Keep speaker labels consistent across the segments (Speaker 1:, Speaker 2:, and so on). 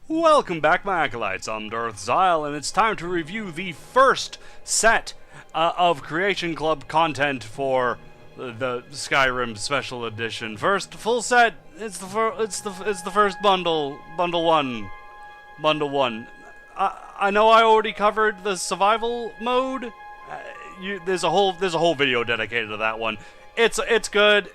Speaker 1: Welcome back, my acolytes. I'm Darth Xile, and it's time to review the first set of Creation Club content for the Skyrim Special Edition. First full set. It's the first bundle. Bundle one. I know I already covered the survival mode. There's a whole video dedicated to that one. It's good.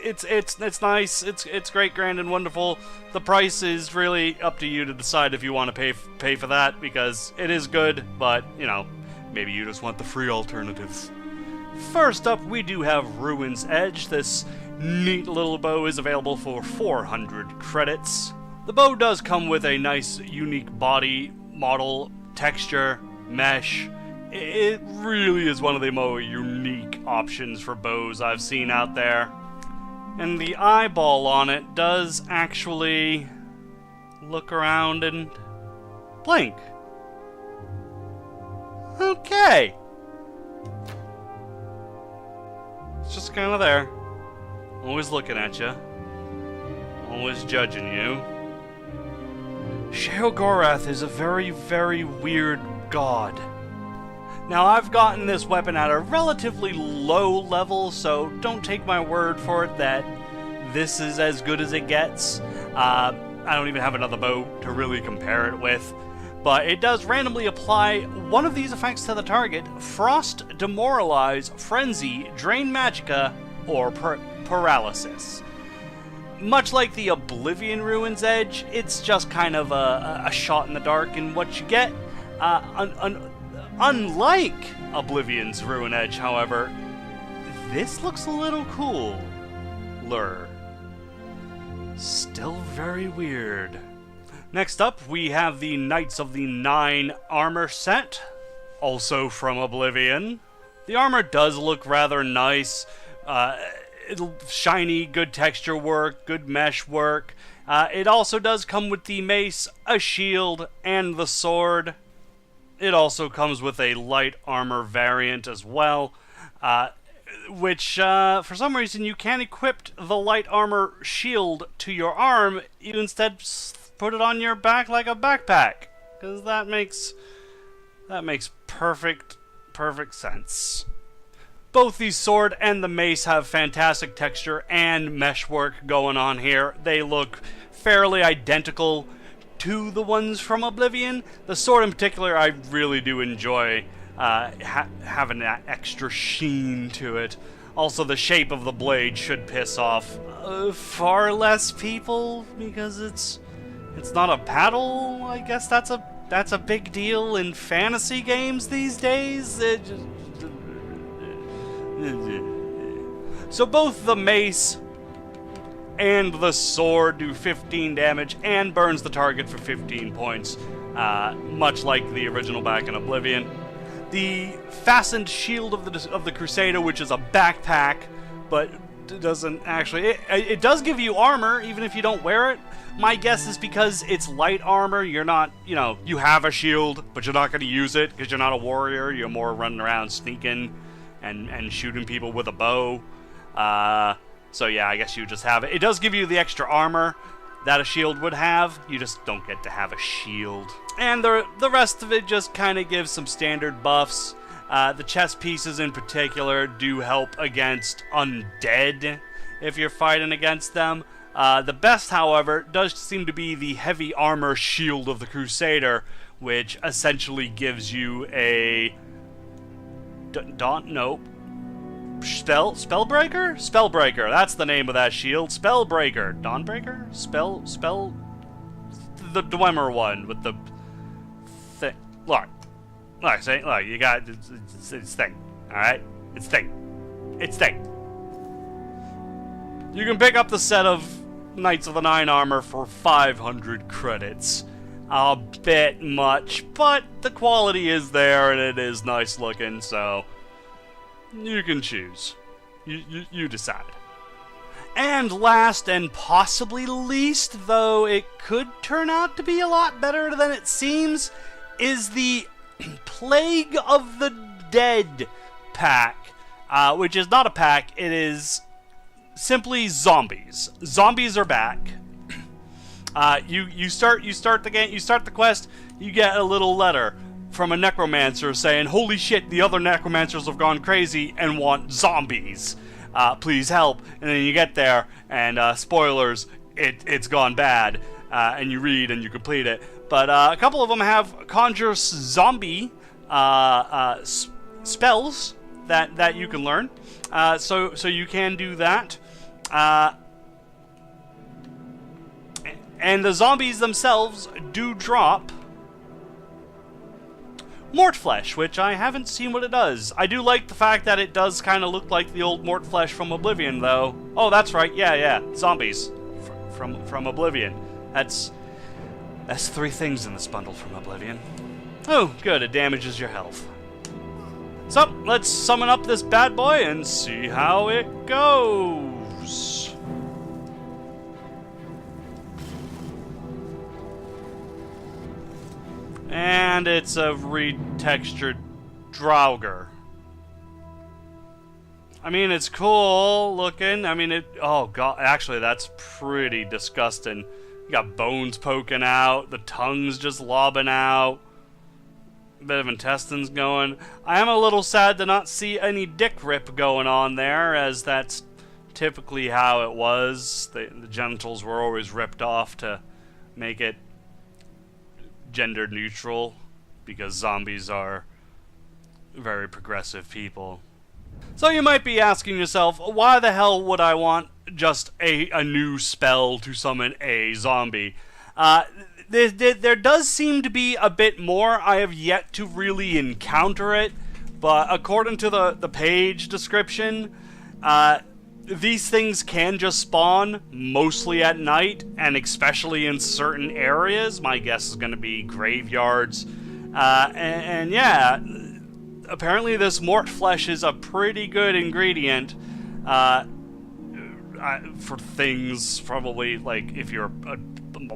Speaker 1: It's nice. It's great, grand, and wonderful. The price is really up to you to decide if you want to pay for that, because it is good, but you know, maybe you just want the free alternatives. First up, we do have Ruin's Edge. This neat little bow is available for 400 credits. The bow does come with a nice, unique body model, texture, mesh. It really is one of the more unique options for bows I've seen out there. And the eyeball on it does actually look around and blink. Okay. It's just kind of there. Always looking at you. Always judging you. Sheogorath is a very, very weird god. Now, I've gotten this weapon at a relatively low level, so don't take my word for it that this is as good as it gets. I don't even have another bow to really compare it with, but it does randomly apply one of these effects to the target: Frost, Demoralize, Frenzy, Drain Magicka, or Paralysis. Much like the Oblivion Ruin's Edge, it's just kind of a shot in the dark in what you get. Unlike Oblivion's Ruin Edge, however, this looks a little cooler. Still very weird. Next up, we have the Knights of the Nine armor set, also from Oblivion. The armor does look rather nice. Shiny, good texture work, good mesh work. It also does come with the mace, a shield, and the sword. It also comes with a light armor variant as well, which, for some reason, you can't equip the light armor shield to your arm. You instead put it on your back like a backpack, because that makes perfect sense. Both the sword and the mace have fantastic texture and mesh work going on here. They look fairly identical to the ones from Oblivion. The sword in particular, I really do enjoy having that extra sheen to it. Also, the shape of the blade should piss off far less people, because it's not a paddle. I guess that's a big deal in fantasy games these days. So both the mace and the sword do 15 damage and burns the target for 15 points, much like the original back in Oblivion. The fastened shield of the Crusader, which is a backpack, but doesn't actually... It does give you armor, even if you don't wear it. My guess is because it's light armor, you're not, you have a shield, but you're not going to use it because you're not a warrior. You're more running around sneaking and shooting people with a bow. So yeah, I guess you just have it. It does give you the extra armor that a shield would have. You just don't get to have a shield. And the rest of it just kind of gives some standard buffs. The chest pieces in particular do help against undead if you're fighting against them. The best, however, does seem to be the heavy armor shield of the Crusader, which essentially gives you a... Spellbreaker, that's the name of that shield. Spellbreaker. Dawnbreaker? Spell... The Dwemer one with the... thing. Look, you got... It's thing. Alright? It's thing. You can pick up the set of Knights of the Nine armor for 500 credits. A bit much, but the quality is there and it is nice looking, so... You can choose. You decide. And last and possibly least, though it could turn out to be a lot better than it seems, is the Plague of the Dead pack, which is not a pack, it is simply zombies. Zombies are back. You start the game, you start the quest, you get a little letter from a necromancer saying, "Holy shit, the other necromancers have gone crazy and want zombies. Please help." And then you get there, and spoilers, it's gone bad. And you read and you complete it. But a couple of them have conjure zombie spells that you can learn. So you can do that. And the zombies themselves do drop Mort Flesh, which I haven't seen what it does. I do like the fact that it does kind of look like the old Mort Flesh from Oblivion, though. Oh, that's right. Yeah. Zombies from Oblivion. That's 3 things in this bundle from Oblivion. Oh, good. It damages your health. So, let's summon up this bad boy and see how it goes. And it's a retextured Draugr. I mean, it's cool looking. I mean, oh god, actually that's pretty disgusting. You got bones poking out, the tongue's just lobbing out, a bit of intestines going. I am a little sad to not see any dick rip going on there, as that's typically how it was. The genitals were always ripped off to make it gender neutral, because zombies are very progressive people. So you might be asking yourself, why the hell would I want just a new spell to summon a zombie? There does seem to be a bit more. I have yet to really encounter it, but according to the page description, these things can just spawn mostly at night, and especially in certain areas. My guess is going to be graveyards. And yeah, apparently this Mort Flesh is a pretty good ingredient for things, probably, like, if you're,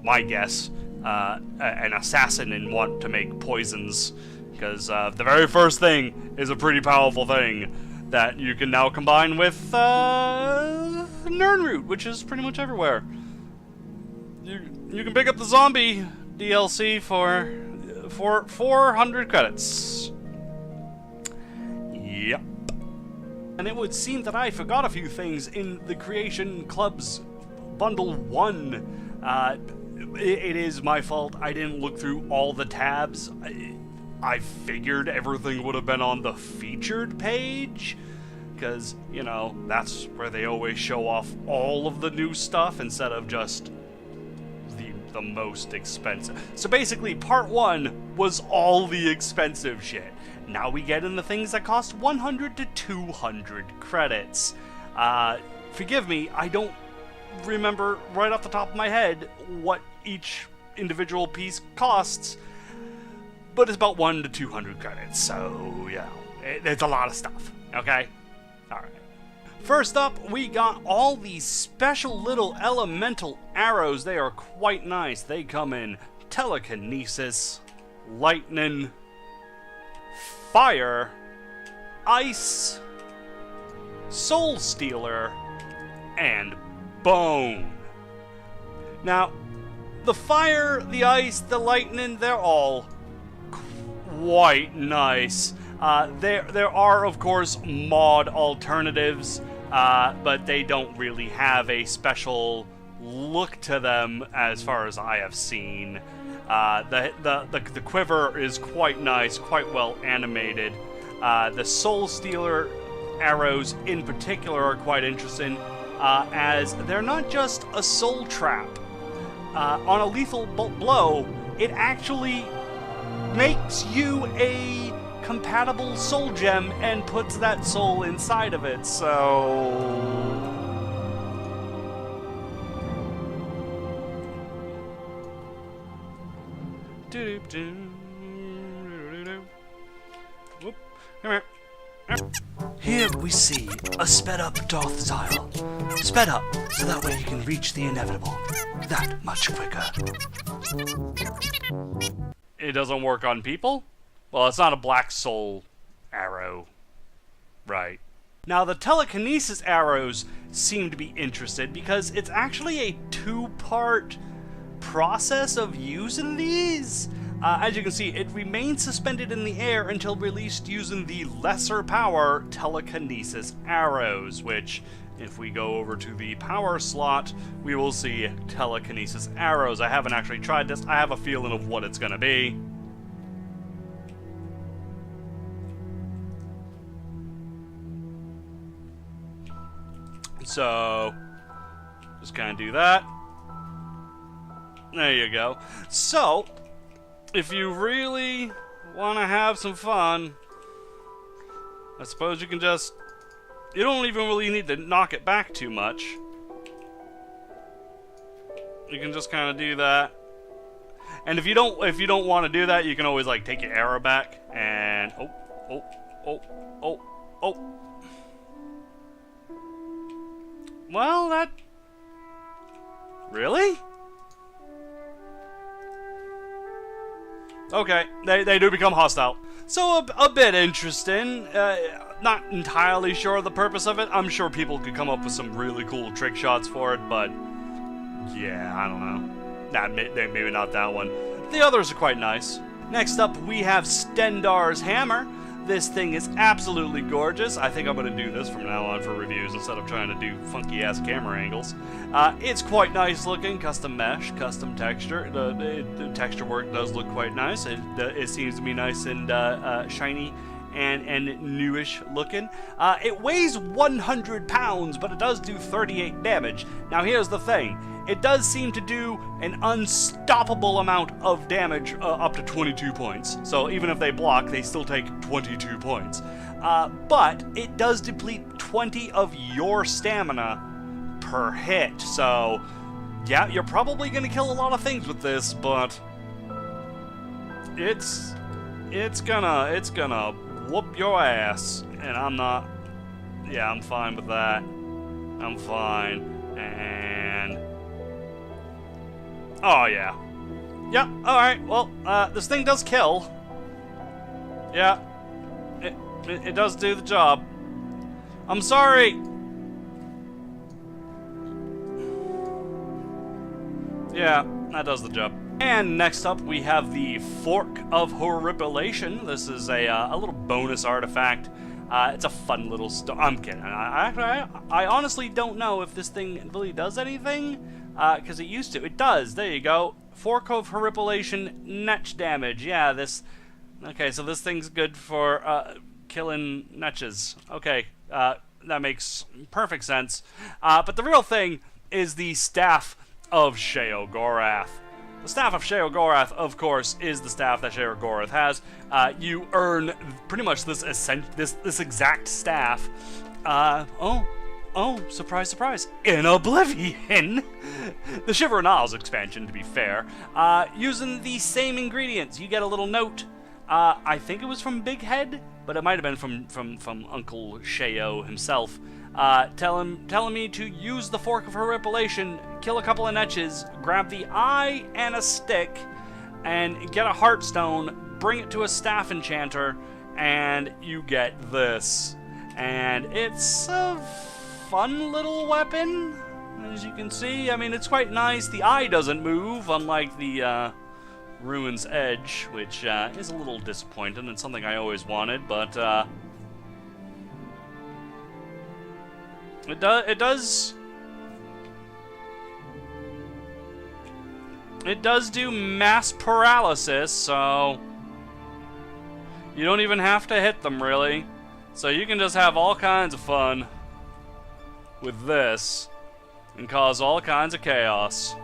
Speaker 1: my guess, an assassin and want to make poisons. Because the very first thing is a pretty powerful thing that you can now combine with Nirnroot, which is pretty much everywhere. You can pick up the zombie DLC for 400 credits. Yep. And it would seem that I forgot a few things in the Creation Club's Bundle 1. It is my fault. I didn't look through all the tabs. I figured everything would have been on the featured page, because, you know, that's where they always show off all of the new stuff instead of just the most expensive. So basically, part 1 was all the expensive shit. Now we get in the things that cost 100 to 200 credits. Forgive me, I don't remember right off the top of my head what each individual piece costs, but it's about 100 to 200 credits, so, yeah, it's a lot of stuff, okay? Alright. First up, we got all these special little elemental arrows. They are quite nice. They come in telekinesis, lightning, fire, ice, soul stealer, and bone. Now, the fire, the ice, the lightning, they're all quite nice. There are, of course, mod alternatives, but they don't really have a special look to them as far as I have seen. The quiver is quite nice, quite well animated. The Soul Stealer arrows in particular are quite interesting, as they're not just a soul trap. On a lethal blow, it actually makes you a compatible soul gem and puts that soul inside of it, so... Whoop. Come here. Here we see a sped up Darth Xile. Sped up, so that way you can reach the inevitable that much quicker. It doesn't work on people? Well, it's not a black soul arrow. Right. Now, the telekinesis arrows seem to be interested because it's actually a 2-part process of using these, as you can see, it remains suspended in the air until released using the lesser power telekinesis arrows, which, if we go over to the power slot, we will see telekinesis arrows. I haven't actually tried this. I have a feeling of what it's going to be. So, just kind of do that. There you go. So, if you really want to have some fun, I suppose you can just... You don't even really need to knock it back too much. You can just kind of do that. And if you don't want to do that, you can always like take your arrow back and oh. Well, that... Really? Okay, they do become hostile. So, a bit interesting. Not entirely sure of the purpose of it. I'm sure people could come up with some really cool trick shots for it, but... Yeah, I don't know. Maybe not that one. The others are quite nice. Next up, we have Stendarr's Hammer. This thing is absolutely gorgeous. I think I'm going to do this from now on for reviews instead of trying to do funky-ass camera angles. It's quite nice looking. Custom mesh, custom texture. The texture work does look quite nice. It seems to be nice and shiny and newish looking. It weighs 100 pounds, but it does do 38 damage. Now here's the thing. It does seem to do an unstoppable amount of damage, up to 22 points. So even if they block, they still take 22 points. But it does deplete 20 of your stamina per hit. So yeah, you're probably gonna kill a lot of things with this, but it's gonna whoop your ass. And I'm not... Yeah, I'm fine with that. I'm fine. And... Oh, yeah. Yeah, alright, well, this thing does kill. Yeah. It does do the job. I'm sorry! Yeah, that does the job. And next up, we have the Fork of Horripilation. This is a little bonus artifact. It's a fun little I'm kidding. I honestly don't know if this thing really does anything. Because it used to. It does. There you go. Fork of Horripilation, netch damage. Yeah, this... Okay, so this thing's good for killing netches. Okay, that makes perfect sense. But the real thing is the Staff of Sheogorath. The Staff of Sheogorath, of course, is the staff that Sheogorath has. You earn pretty much this exact staff. Oh, surprise, surprise. In Oblivion! The Shiver and Isles expansion, to be fair. Using the same ingredients. You get a little note. I think it was from Big Head, but it might have been from Uncle Sheo himself. Telling me to use the Fork of Horripilation, kill a couple of netches, grab the eye and a stick, and get a Heartstone, bring it to a Staff Enchanter, and you get this. And it's a fun little weapon, as you can see. I mean, it's quite nice. The eye doesn't move, unlike the Ruin's Edge, which is a little disappointing. It's something I always wanted, but it does do mass paralysis, so you don't even have to hit them, really. So you can just have all kinds of fun with this and cause all kinds of chaos.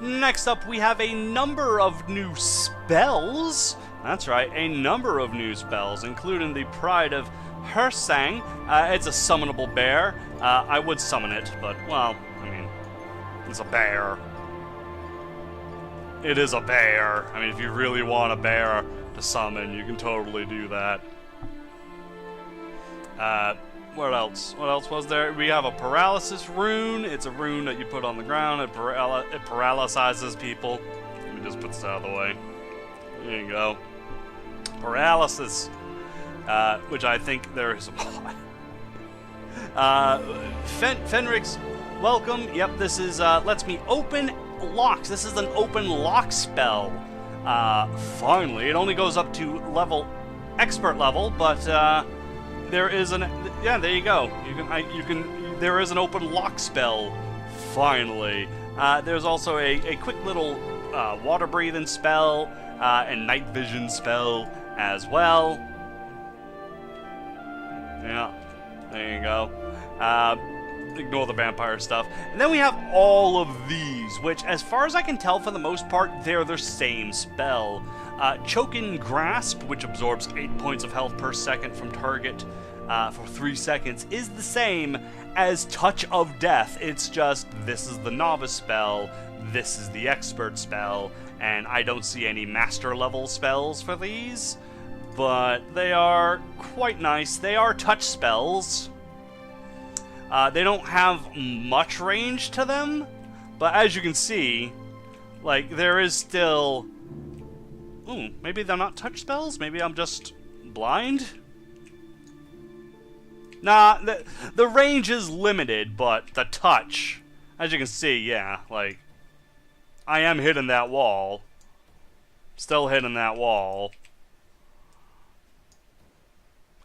Speaker 1: Next up, we have a number of new spells. That's right, a number of new spells, including the Pride of Hersang. It's a summonable bear. I would summon it, but, well, I mean, it's a bear. It is a bear. I mean, if you really want a bear to summon, you can totally do that. What else? What else was there? We have a paralysis rune. It's a rune that you put on the ground. It paralyzes people. Let me just put this out of the way. There you go. Paralysis. Which I think there is a lot. Fenric's welcome. Yep, this is, lets me open locks. This is an open lock spell. Finally. It only goes up to expert level, but, there is yeah, there you go. There is an open lock spell. Finally. There's also a quick little, water breathing spell, and night vision spell as well. Yeah, there you go. Ignore the vampire stuff. And then we have all of these, which, as far as I can tell, for the most part, they're the same spell. Choking Grasp, which absorbs 8 points of health per second from target for 3 seconds, is the same as Touch of Death. It's just, this is the novice spell, this is the expert spell, and I don't see any master level spells for these, but they are quite nice. They are touch spells. They don't have much range to them, but as you can see, like, there is still... Ooh, maybe they're not touch spells? Maybe I'm just blind? Nah, the range is limited, but the touch, as you can see, yeah, like, I am hitting that wall. Still hitting that wall.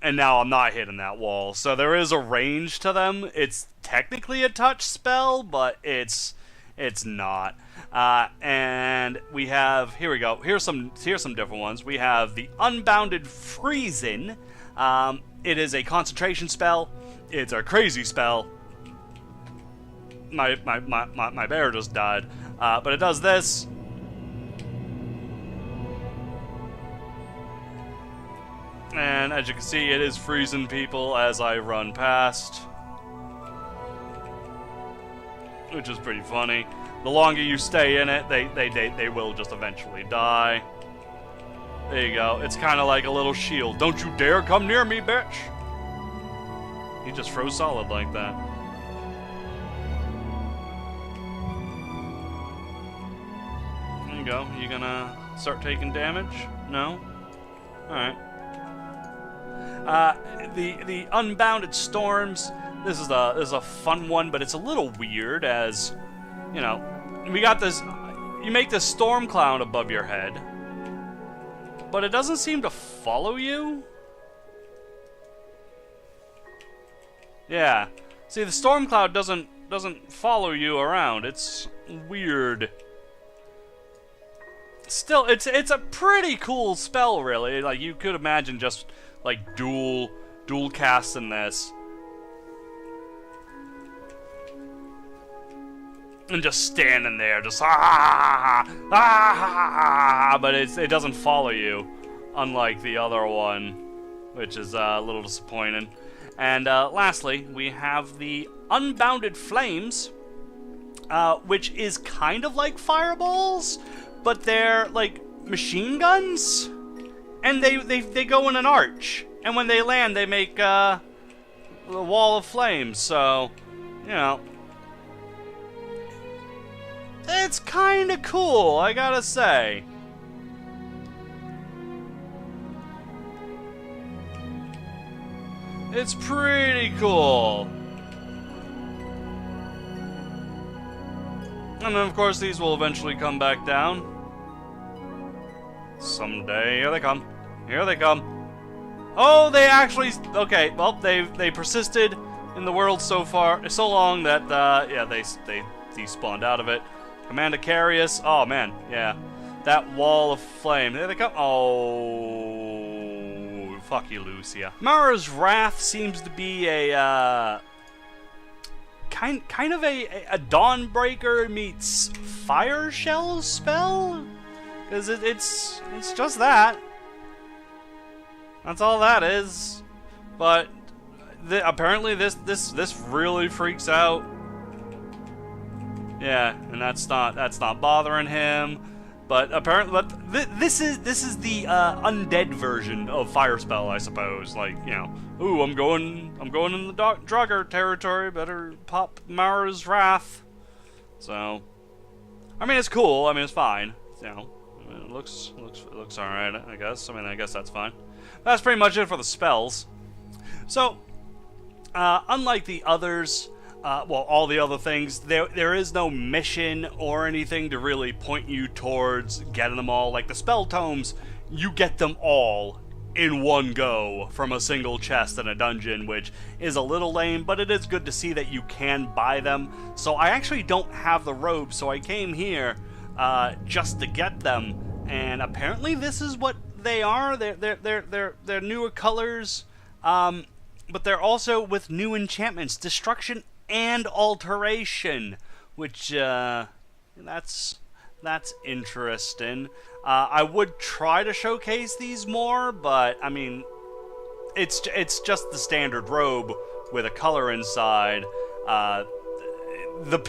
Speaker 1: And now I'm not hitting that wall. So there is a range to them. It's technically a touch spell, but it's not. And we have, here we go. Here's some different ones. We have the Unbounded Freezing. It is a concentration spell. It's a crazy spell. My bear just died. But it does this. And as you can see, it is freezing people as I run past. Which is pretty funny. The longer you stay in it, they will just eventually die. There you go. It's kind of like a little shield. Don't you dare come near me, bitch! He just froze solid like that. There you go. You gonna start taking damage? No? Alright. The Unbounded Storms. This is a fun one, but it's a little weird as, you know, we got this, you make this storm cloud above your head, but it doesn't seem to follow you. Yeah. See, the storm cloud doesn't follow you around. It's weird. Still, it's a pretty cool spell, really. Like, you could imagine just like dual casting this. And just standing there, just but it doesn't follow you, unlike the other one, which is a little disappointing. And lastly, we have the Unbounded Flames, which is kind of like fireballs, but they're like machine guns, and they go in an arch, and when they land, they make a wall of flames. So, you know. It's kinda cool, I gotta say. It's pretty cool. And then, of course, these will eventually come back down. Someday. Here they come. Here they come. Oh, they actually... Okay, well, they persisted in the world so long that, yeah, they despawned out of it. Command to carry us. Oh, man. Yeah. That wall of flame. There they come. Oh. Fuck you, Lucia. Mara's Wrath seems to be a, kind of a Dawnbreaker meets Fire Shell spell? Because it's just that. That's all that is. But apparently this really freaks out. Yeah, and that's not bothering him, but apparently, this is the undead version of Fire Spell, I suppose. Like, you know, ooh, I'm going in the Drugger territory. Better pop Mara's Wrath. So, I mean, it's cool. I mean, it's fine. You know, I mean, it looks all right, I guess. I mean, I guess that's fine. That's pretty much it for the spells. So, unlike the others. well, all the other things. There is no mission or anything to really point you towards getting them all. Like the spell tomes, you get them all in one go from a single chest in a dungeon, which is a little lame, but it is good to see that you can buy them. So I actually don't have the robes, so I came here just to get them, and apparently this is what they are. They're newer colors, but they're also with new enchantments, destruction and alteration, which that's interesting. I would try to showcase these more, but I mean, it's just the standard robe with a color inside. The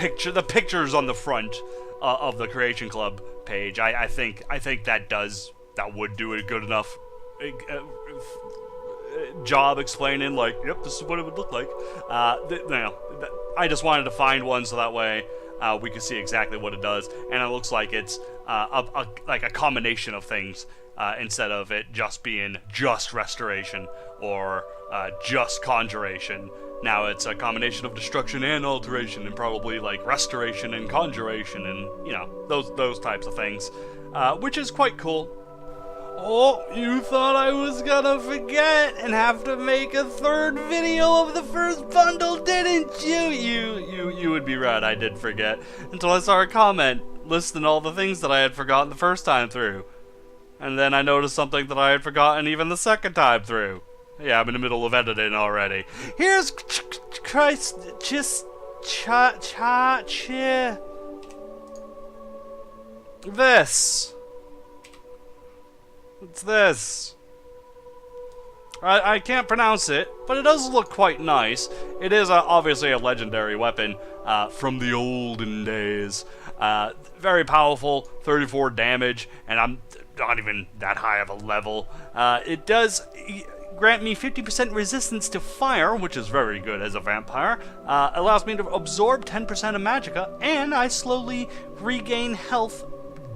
Speaker 1: pictures on the front of the Creation Club page. I think that would do a good enough job explaining, like, yep, this is what it would look like. I just wanted to find one so that way we could see exactly what it does, and it looks like it's like a combination of things instead of it just being just restoration or just conjuration. Now it's a combination of destruction and alteration, and probably like restoration and conjuration, and you know, those types of things, which is quite cool. Oh, you thought I was gonna forget and have to make a third video of the first bundle, didn't you? You would be right, I did forget, until I saw a comment listing all the things that I had forgotten the first time through. And then I noticed something that I had forgotten even the second time through. Yeah, I'm in the middle of editing already. Here's Christ, just this. It's this. I can't pronounce it, but it does look quite nice. It is obviously a legendary weapon from the olden days. Very powerful, 34 damage, and I'm not even that high of a level. It does grant me 50% resistance to fire, which is very good as a vampire. Allows me to absorb 10% of magicka, and I slowly regain health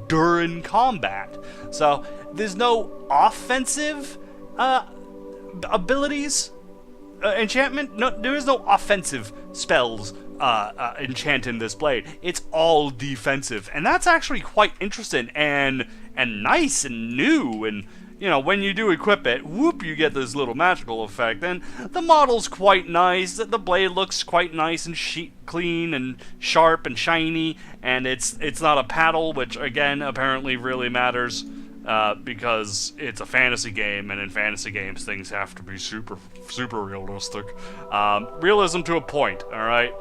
Speaker 1: during combat. So there's no offensive abilities, enchantment. No, there is no offensive spells enchanting this blade. It's all defensive, and that's actually quite interesting and nice and new. And you know, when you do equip it, whoop, you get this little magical effect. And the model's quite nice. The blade looks quite nice and clean and sharp and shiny. And it's not a paddle, which again apparently really matters because it's a fantasy game, and in fantasy games things have to be super realistic. Realism to a point. All right,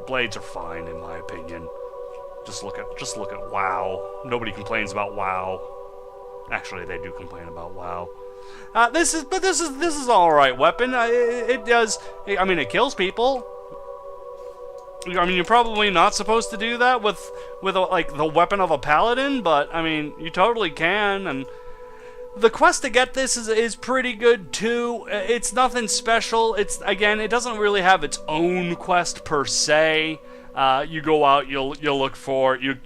Speaker 1: blades are fine in my opinion. Just look at WoW. Nobody complains about WoW. Actually, they do complain about WoW. This is all right weapon. It does. I mean, it kills people. I mean, you're probably not supposed to do that with like the weapon of a paladin, but I mean, you totally can. And the quest to get this is pretty good too. It's nothing special. It's, again, it doesn't really have its own quest per se. You go out, you'll look for you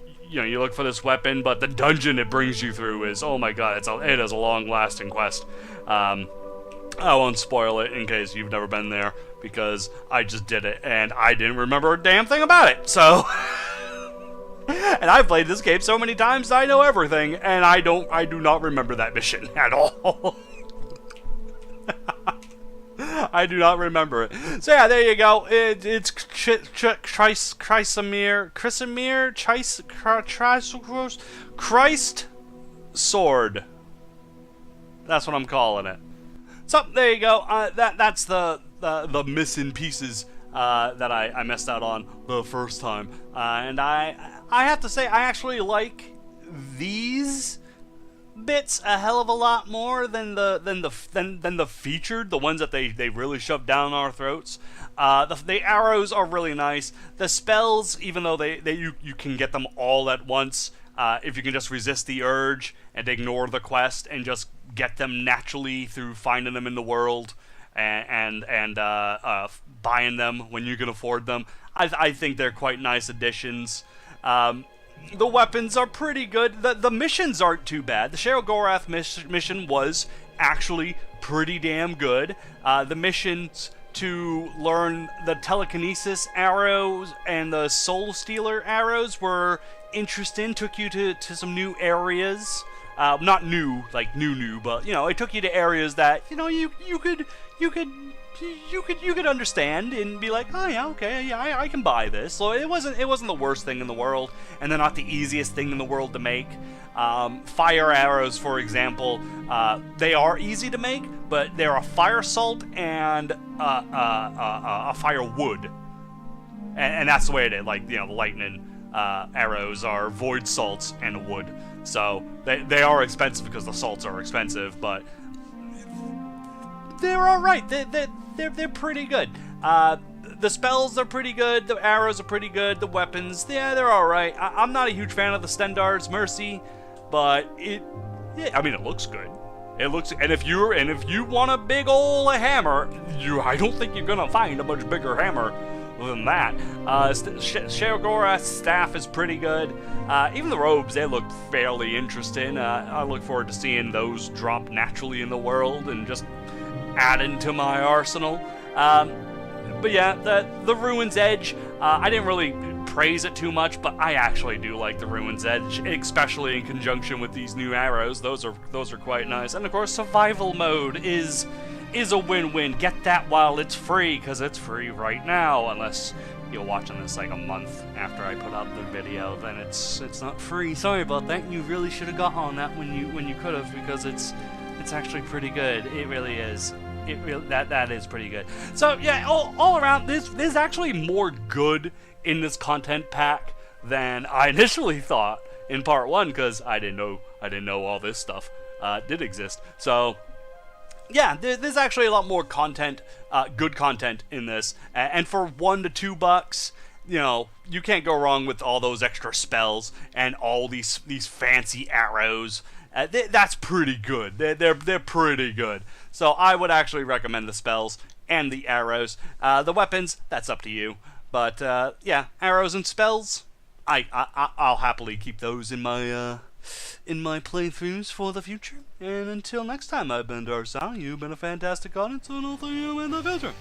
Speaker 1: look for this weapon, but the dungeon it brings you through is, oh my god, it is a long-lasting quest. I won't spoil it in case you've never been there, because I just did it, and I didn't remember a damn thing about it, so... And I've played this game so many times, I know everything, and I do not remember that mission at all. I do not remember it. So yeah, there you go. It's Christ Sword. That's what I'm calling it. So there you go. That's the missing pieces that I messed out on the first time. And I have to say, I actually like these bits a hell of a lot more than the featured, the ones that they really shoved down our throats. The arrows are really nice. The spells, even though you can get them all at once, if you can just resist the urge and ignore the quest and just get them naturally through finding them in the world and buying them when you can afford them. I think they're quite nice additions. The weapons are pretty good. The missions aren't too bad. The Cheryl Gorath mission was actually pretty damn good. The missions to learn the telekinesis arrows and the soul stealer arrows were interesting. Took you to some new areas. Not new, like new, but you know, it took you to areas that you know you could understand and be like, oh yeah, okay, yeah, I can buy this. So it wasn't the worst thing in the world, and they're not the easiest thing in the world to make. Fire arrows, for example, they are easy to make, but they're a fire salt and a fire wood, and that's the way it is. Like, you know, the lightning arrows are void salts and wood, so they are expensive because the salts are expensive, but they're all right. They're pretty good. The spells are pretty good. The arrows are pretty good. The weapons, yeah, they're all right. I'm not a huge fan of the Stendarr's Mercy, but it looks good. It looks, and if you want a big ol' hammer, I don't think you're gonna find a much bigger hammer than that. Sheogorath's staff is pretty good. Even the robes, they look fairly interesting. I look forward to seeing those drop naturally in the world and just add into my arsenal. But yeah, the Ruin's Edge, I didn't really praise it too much, but I actually do like the Ruin's Edge, especially in conjunction with these new arrows. Those are quite nice. And of course, survival mode is a win-win. Get that while it's free, because it's free right now, unless you're watching this like a month after I put out the video, then it's not free. Sorry about that. You really should have got on that when you could have, because it's actually pretty good. It really is. That is pretty good. So yeah, all around, there's actually more good in this content pack than I initially thought in part 1, because I didn't know all this stuff did exist. So yeah, there's actually a lot more content, good content in this, and for $1 to $2, you know, you can't go wrong with all those extra spells and all these fancy arrows. That's pretty good. They're pretty good. So I would actually recommend the spells and the arrows. The weapons, that's up to you. But yeah, arrows and spells, I'll happily keep those in my playthroughs for the future. And until next time, I've been Darth. You've been a fantastic audience, and I'll see you in the future.